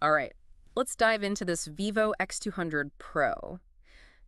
All right, let's dive into this Vivo X200 Pro.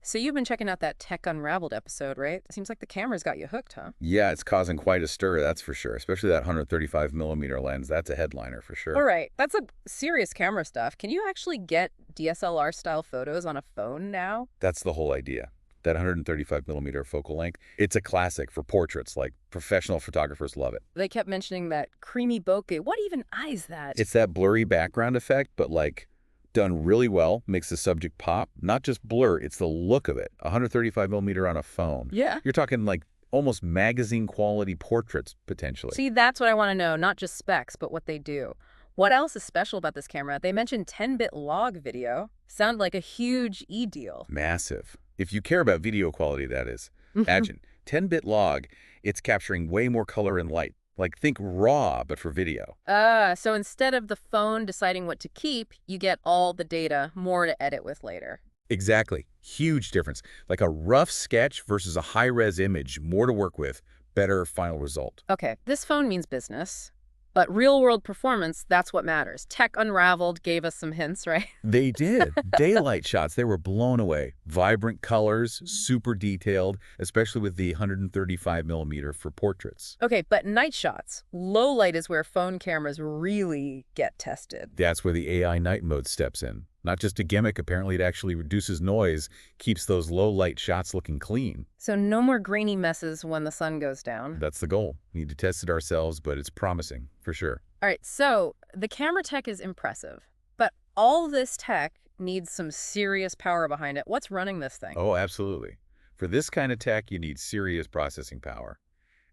So you've been checking out that Tech Unraveled episode, right? Seems like the camera's got you hooked, huh? Yeah, it's causing quite a stir, that's for sure. Especially that 135 millimeter lens. That's a headliner for All sure. right, that's a serious camera stuff. Can you actually get DSLR style photos on a phone now? That's the whole idea. That 135 millimeter focal length, it's a classic for portraits. Like professional photographers love it. They kept mentioning that creamy bokeh. What even is that? It's that blurry background effect, but like done really well, makes the subject pop. Not just blur, it's the look of it. 135 millimeter on a phone. Yeah. You're talking like almost magazine quality portraits, potentially. See, that's what I want to know, not just specs, but what they do. What else is special about this camera? They mentioned 10-bit log video. Sound like a huge e-deal. Massive. If you care about video quality, that is. Imagine, 10-bit log, it's capturing way more color and light. Like think RAW, but for video. So instead of the phone deciding what to keep, you get all the data, more to edit with later. Exactly. Huge difference. Like a rough sketch versus a high-res image, more to work with, better final result. Okay, this phone means business, but real-world performance, that's what matters. Tech Unraveled gave us some hints, right? They did. Daylight shots, they were blown away. Vibrant colors, super detailed, especially with the 135 millimeter for portraits. Okay, but night shots. Low light is where phone cameras really get tested. That's where the AI night mode steps in. Not just a gimmick, apparently it actually reduces noise, keeps those low-light shots looking clean. So no more grainy messes when the sun goes down. That's the goal. We need to test it ourselves, but it's promising, for sure. All right, so the camera tech is impressive, but all this tech needs some serious power behind it. What's running this thing? Oh, absolutely. For this kind of tech, you need serious processing power.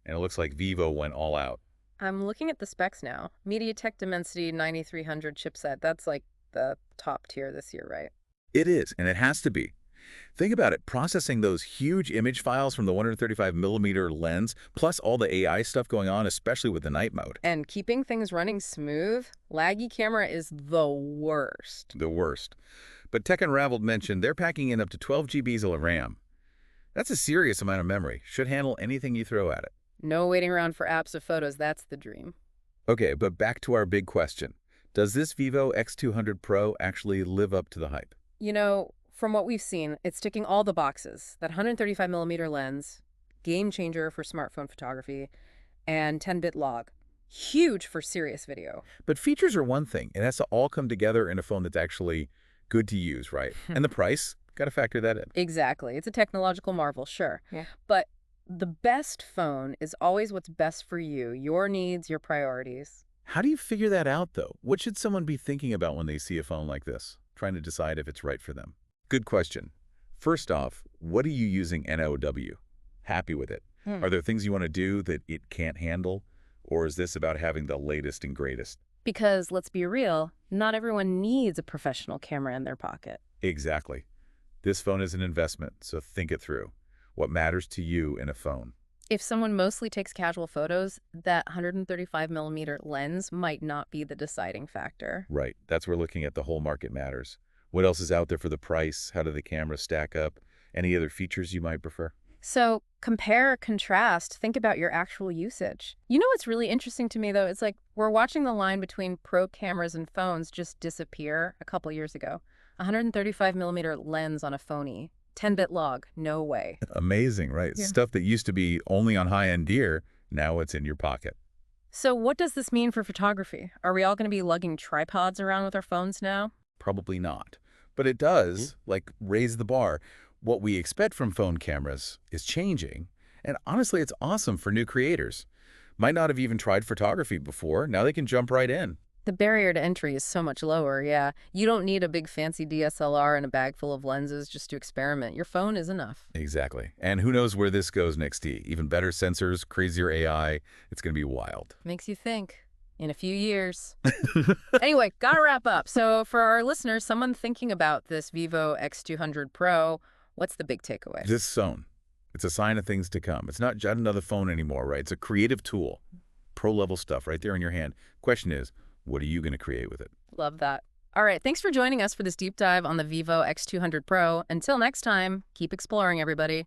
And it looks like Vivo went all out. I'm looking at the specs now. MediaTek Dimensity 9300 chipset. That's like the top tier this year, right? It is, and it has to be. Think about it, processing those huge image files from the 135 millimeter lens, plus all the AI stuff going on, especially with the night mode. And keeping things running smooth, laggy camera is the worst. The worst. But Tech Unraveled mentioned they're packing in up to 12 GBs of RAM. That's a serious amount of memory. Should handle anything you throw at it. No waiting around for apps or photos, that's the dream. Okay, but back to our big question. Does this Vivo X200 Pro actually live up to the hype? You know, from what we've seen, it's ticking all the boxes. That 135 millimeter lens, game changer for smartphone photography, and 10-bit log. Huge for serious video. But features are one thing. It has to all come together in a phone that's actually good to use, right? And the price, got to factor that in. Exactly. It's a technological marvel, sure. Yeah. But the best phone is always what's best for you, your needs, your priorities. How do you figure that out, though? What should someone be thinking about when they see a phone like this, trying to decide if it's right for them? Good question. First off, what are you using NOW? Happy with it? Are there things you want to do that it can't handle? Or is this about having the latest and greatest? Because, let's be real, not everyone needs a professional camera in their pocket. Exactly. This phone is an investment, so think it through. What matters to you in a phone? If someone mostly takes casual photos, that 135 millimeter lens might not be the deciding factor. Right. That's where looking at the whole market matters. What else is out there for the price? How do the cameras stack up? Any other features you might prefer? So compare, contrast, think about your actual usage. You know what's really interesting to me, though? It's like we're watching the line between pro cameras and phones just disappear a couple years ago. 135 millimeter lens on a phony. 10-bit log, no way. Amazing, right? Yeah. Stuff that used to be only on high-end gear, now it's in your pocket. So what does this mean for photography? Are we all going to be lugging tripods around with our phones now? Probably not. But it does, like, raise the bar. What we expect from phone cameras is changing, and honestly, it's awesome for new creators. Might not have even tried photography before, now they can jump right in. The barrier to entry is so much lower, yeah. You don't need a big fancy DSLR and a bag full of lenses just to experiment. Your phone is enough. Exactly. And who knows where this goes next, even better sensors, crazier AI. It's going to be wild. Makes you think. In a few years. Anyway, gotta wrap up. So for our listeners, someone thinking about this Vivo X200 Pro, what's the big takeaway? This phone, it's a sign of things to come. It's not just another phone anymore, right? It's a creative tool. Pro-level stuff right there in your hand. Question is, what are you going to create with it? Love that. All right, thanks for joining us for this deep dive on the Vivo X200 Pro. Until next time, keep exploring, everybody.